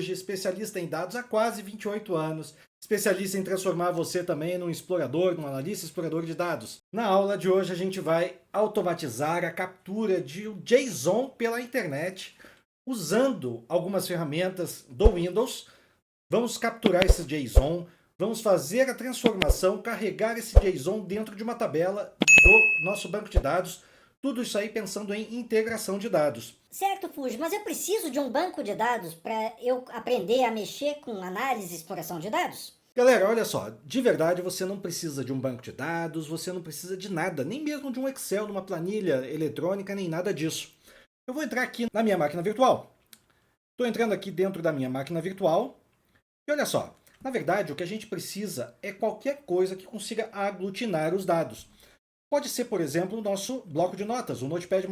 hoje, especialista em dados há quase 28 anos, especialista em transformar você também num explorador, num analista explorador de dados. Na aula de hoje a gente vai automatizar a captura de um JSON pela internet, usando algumas ferramentas do Windows. Vamos capturar esse JSON, vamos fazer a transformação, carregar esse JSON dentro de uma tabela do nosso banco de dados. Tudo isso aí pensando em integração de dados. Certo, Fuji, mas eu preciso de um banco de dados para eu aprender a mexer com análise e exploração de dados? Galera, olha só, de verdade você não precisa de um banco de dados, você não precisa de nada, nem mesmo de um Excel, de uma planilha eletrônica, nem nada disso. Eu vou entrar aqui na minha máquina virtual. Estou entrando aqui dentro da minha máquina virtual e olha só, na verdade o que a gente precisa é qualquer coisa que consiga aglutinar os dados. Pode ser, por exemplo, o nosso bloco de notas, o Notepad++.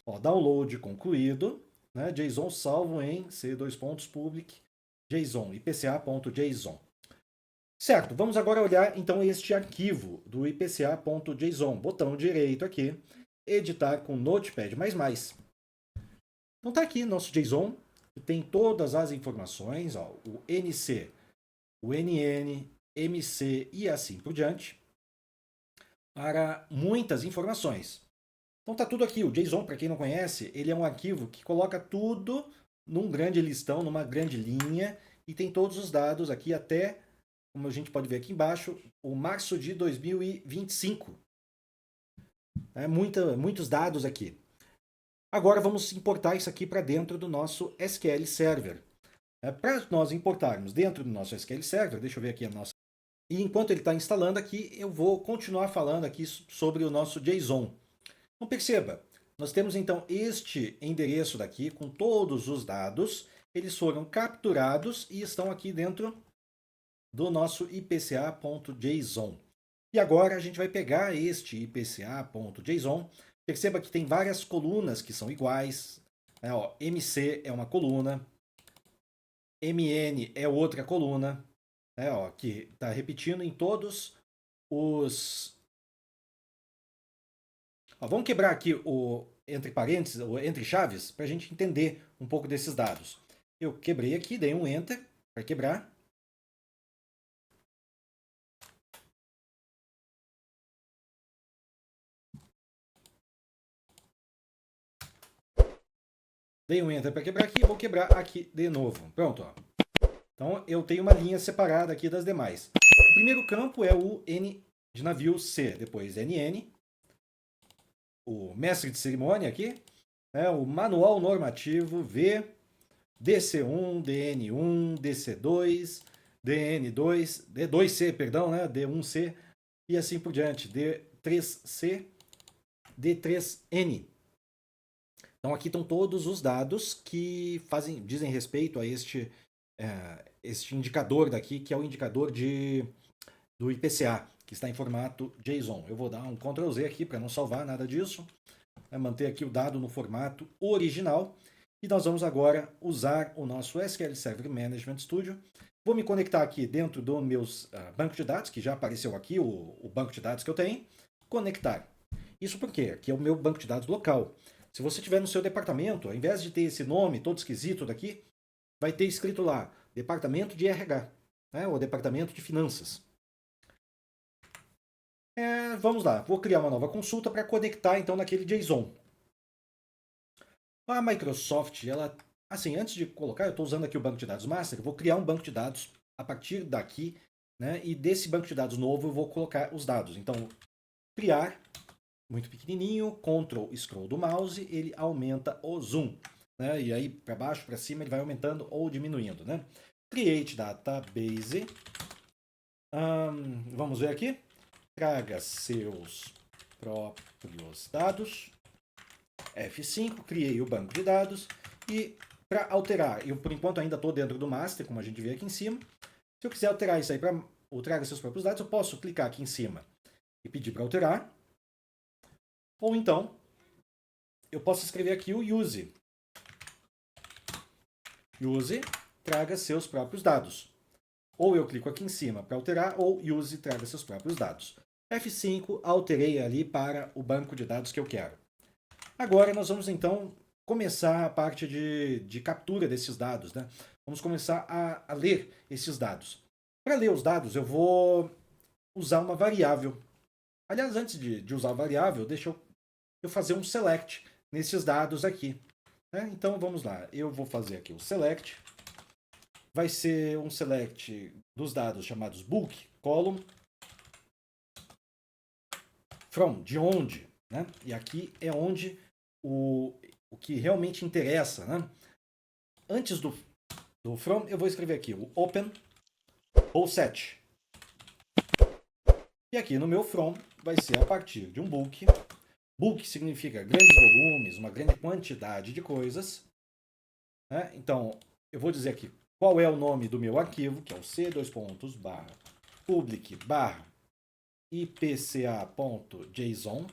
Ó, download concluído, né? JSON salvo em C:/public JSON, ipca.json. Certo, vamos agora olhar então este arquivo do ipca.json. Botão direito aqui, editar com Notepad++. Então tá aqui nosso JSON, que tem todas as informações, ó, o NC, o NN, MC e assim por diante, para muitas informações. Então tá tudo aqui. O JSON, para quem não conhece, ele é um arquivo que coloca tudo num grande listão, numa grande linha, e tem todos os dados aqui até, como a gente pode ver aqui embaixo, o março de 2025. Muitos dados aqui. Agora vamos importar isso aqui para dentro do nosso SQL Server. Para nós importarmos dentro do nosso SQL Server, deixa eu ver aqui a nossa... E enquanto ele está instalando aqui, eu vou continuar falando aqui sobre o nosso JSON. Então perceba, nós temos então este endereço daqui com todos os dados. Eles foram capturados e estão aqui dentro do nosso ipca.json. E agora a gente vai pegar este ipca.json. Perceba que tem várias colunas que são iguais. Ó, MC é uma coluna, MN é outra coluna, ó, que está repetindo em todos os... Ó, vamos quebrar aqui o entre parênteses, ou entre chaves, para a gente entender um pouco desses dados. Eu quebrei aqui, dei um Enter para quebrar. Dei um Enter para quebrar aqui, vou quebrar aqui de novo. Pronto, ó. Então eu tenho uma linha separada aqui das demais. O primeiro campo é o N de navio C, depois NN, o mestre de cerimônia aqui, o manual normativo V, DC1, DN1, DC2, DN2, D2C, perdão, D1C, e assim por diante, D3C, D3N. Então aqui estão todos os dados que dizem respeito a este indicador daqui, que é o indicador do IPCA, que está em formato JSON. Eu vou dar um Ctrl Z aqui para não salvar nada disso, manter aqui o dado no formato original. E nós vamos agora usar o nosso SQL Server Management Studio. Vou me conectar aqui dentro do meus banco de dados, que já apareceu aqui o banco de dados que eu tenho. Conectar. Isso porque aqui é o meu banco de dados local. Se você tiver no seu departamento, ao invés de ter esse nome todo esquisito daqui, vai ter escrito lá, Departamento de RH, ou Departamento de Finanças. Vamos lá, vou criar uma nova consulta para conectar então naquele JSON. A Microsoft, ela, assim, antes de colocar, eu estou usando aqui o banco de dados master, eu vou criar um banco de dados a partir daqui, e desse banco de dados novo eu vou colocar os dados. Então, criar, muito pequenininho, Ctrl Scroll do mouse, ele aumenta o zoom. E aí, para baixo, para cima, ele vai aumentando ou diminuindo. Create Database. Vamos ver aqui. Traga seus próprios dados. F5, criei o banco de dados. E para alterar, eu por enquanto ainda estou dentro do master, como a gente vê aqui em cima. Se eu quiser alterar isso aí para o traga seus próprios dados, eu posso clicar aqui em cima e pedir para alterar. Ou então, eu posso escrever aqui o use. Use, traga seus próprios dados. Ou eu clico aqui em cima para alterar, ou use, traga seus próprios dados. F5, alterei ali para o banco de dados que eu quero. Agora nós vamos então começar a parte de captura desses dados. vamos começar a ler esses dados. Para ler os dados, eu vou usar uma variável. Aliás, antes de usar a variável, deixa eu fazer um select nesses dados aqui. Né? Então, vamos lá. Eu vou fazer aqui o select. Vai ser um select dos dados chamados bulk, column, from, de onde. Né? E aqui é onde o que realmente interessa. Né? Antes do from, eu vou escrever aqui o open ou set. E aqui no meu from vai ser a partir de um bulk. Bulk significa grandes volumes, uma grande quantidade de coisas. Né? Então, eu vou dizer aqui qual é o nome do meu arquivo, que é o c:/public/ipca.json.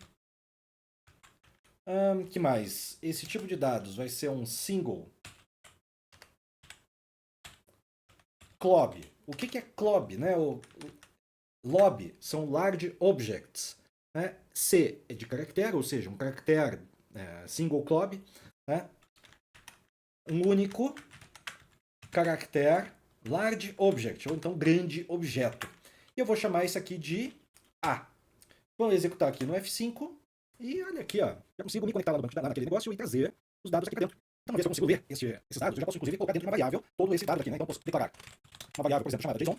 Que mais? Esse tipo de dados vai ser um single CLOB. O que é CLOB? Né? LOB são Large Objects. Né? C é de caractere, ou seja, um caractere single CLOB. Né? Um único caractere Large Object, ou então grande objeto. E eu vou chamar isso aqui de A. Vou executar aqui no F5 e olha aqui, ó, já consigo me conectar lá no banco de dados naquele negócio e trazer os dados aqui para dentro. Então, uma vez que eu consigo ler esses dados, eu já posso inclusive colocar dentro de uma variável todo esse dado aqui. Né? Então, eu posso declarar uma variável, por exemplo, chamada JSON,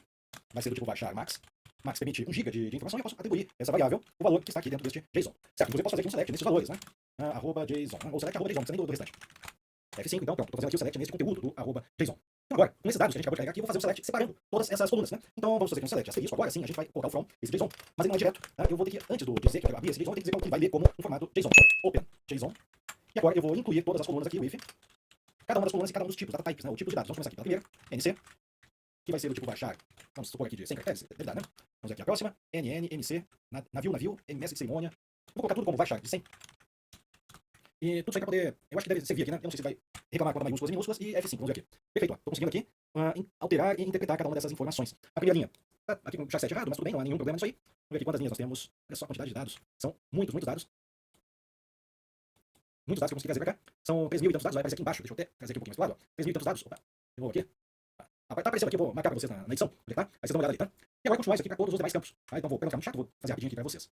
vai ser do tipo varchar max. Max permite 1 GB de informação e eu posso atribuir essa variável o valor que está aqui dentro deste JSON. Certo? Inclusive, eu posso fazer aqui um select nesses valores, né? @JSON, ou select @JSON, não precisa nem do restante. F5, então, pronto, estou fazendo aqui o select nesse conteúdo do @JSON. Então, agora, com esses dados que a gente acabou de carregar aqui, eu vou fazer um select separando todas essas colunas, né? Então, vamos fazer aqui um select asterisco. Agora sim, a gente vai colocar o from, esse JSON, mas ele não é direto. Né? Eu vou ter que, antes de dizer que eu quero abrir esse JSON, eu tenho que dizer que vai ler como um formato JSON. Então, open JSON. E agora eu vou incluir todas as colunas aqui, o if. Cada uma das colunas e cada um dos tipos, data types, né? O tipo de dados. Vamos começar aqui pela primeira, NC, que vai ser do tipo varchar, vamos supor aqui de 100 caracteres, deve dar, né? Vamos aqui a próxima, NN, MC, navio, MS de cerimônia. Vou colocar tudo como varchar, de 100. E tudo isso aí para poder, eu acho que deve servir aqui, né? Eu não sei se vai reclamar quanto a maiúsculas e minúsculas, e F5, vamos ver aqui. Perfeito, estou conseguindo aqui alterar e interpretar cada uma dessas informações. A primeira linha, aqui com o char7 errado, mas tudo bem, não há nenhum problema nisso aí. Vamos ver aqui quantas linhas nós temos. Olha só a quantidade de dados. São muitos dados. Muitos dados que eu consegui trazer para cá. São 3.000 e tantos dados, vai aparecer aqui embaixo. Deixa eu até trazer aqui um pouquinho mais pro lado. 3.000 e tantos dados. Opa, eu vou aqui. Tá aparecendo aqui, eu vou marcar para vocês na edição. Tá? Aí vocês dão uma olhada ali, tá? E agora continuar isso aqui para todos os demais campos. Tá? Então vou pegar um chato, vou fazer rapidinho aqui para vocês.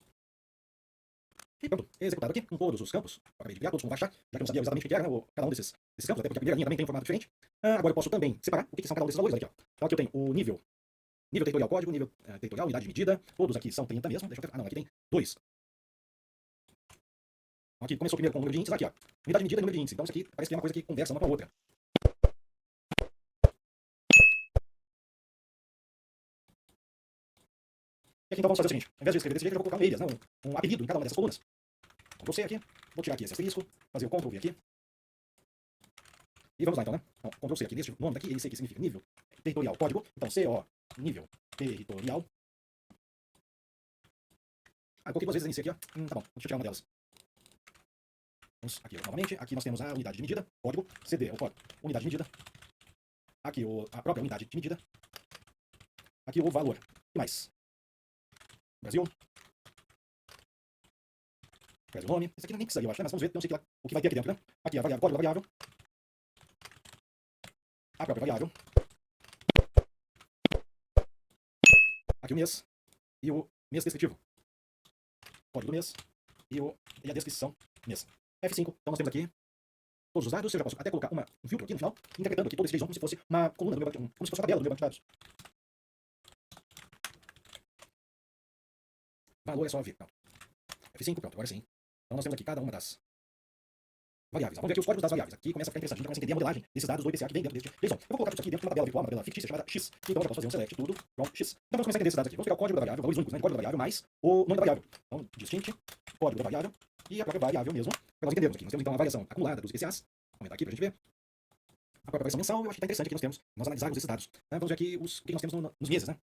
E pronto, executado aqui com todos os campos. Acabei de criar todos com varchar, já que eu não sabia exatamente o que era, né, cada um desses campos, até porque a primeira linha também tem um formato diferente. Agora eu posso também separar o que são cada um desses valores. Aqui, ó. Então aqui eu tenho o nível territorial código, nível territorial, unidade de medida. Todos aqui são 30 mesmo. Deixa eu ter... não, aqui tem 2. Aqui começou primeiro com o número de índices, aqui ó. Unidade de medida e número de índice. Então isso aqui parece que é uma coisa que conversa uma com a outra. E aqui então vamos fazer o seguinte, ao invés de escrever desse jeito, eu vou colocar um alias, né? um apelido em cada uma dessas colunas. Ctrl C aqui, vou tirar aqui esse asterisco, fazer o Ctrl V aqui. E vamos lá então, né? Então, Ctrl C aqui, nesse nome daqui, esse aqui significa nível territorial código. Então, CO, nível territorial. Coloquei duas vezes NC aqui, ó. Tá bom, deixa eu tirar uma delas. Vamos aqui novamente, aqui nós temos a unidade de medida, código, CD, o código, unidade de medida. Aqui a própria unidade de medida. Aqui o valor. E mais? Brasil. Brasil nome. Esse aqui nem precisa, eu acho, né? Mas vamos ver, não sei o que vai ter aqui dentro, né? Aqui a variável, código da variável. A própria variável. Aqui o mês. E o mês descritivo. Código do mês. E a descrição mês. F5. Então nós temos aqui todos os dados. Eu já posso até colocar um filtro aqui no final, interpretando aqui todo esse JSON como se fosse uma coluna do meu banco, como se fosse uma tabela do meu banco de dados. Valor é só ver. Não. F5, pronto, agora sim. Então nós temos aqui cada uma das variáveis. Vamos ver aqui os códigos das variáveis. Aqui começa a ficar interessante, a gente começa a entender a modelagem desses dados do IPCA que vem dentro deste JSON. Eu vou colocar tudo isso aqui dentro de uma tabela virtual, uma tabela fictícia chamada X. Então eu já posso fazer um select tudo, pronto, X. Então vamos começar a entender esses dados aqui. Vamos pegar o código da variável, valores únicos, né? Código da variável mais o nome da variável. Então, distinct, código da variável e a própria variável mesmo, para nós entendermos aqui. Nós temos então a variação acumulada dos IPCAs. Vou aumentar aqui para a gente ver. A própria variação mensal, eu acho que está interessante aqui nós analisarmos esses dados. Vamos ver aqui o que nós temos nos meses, né?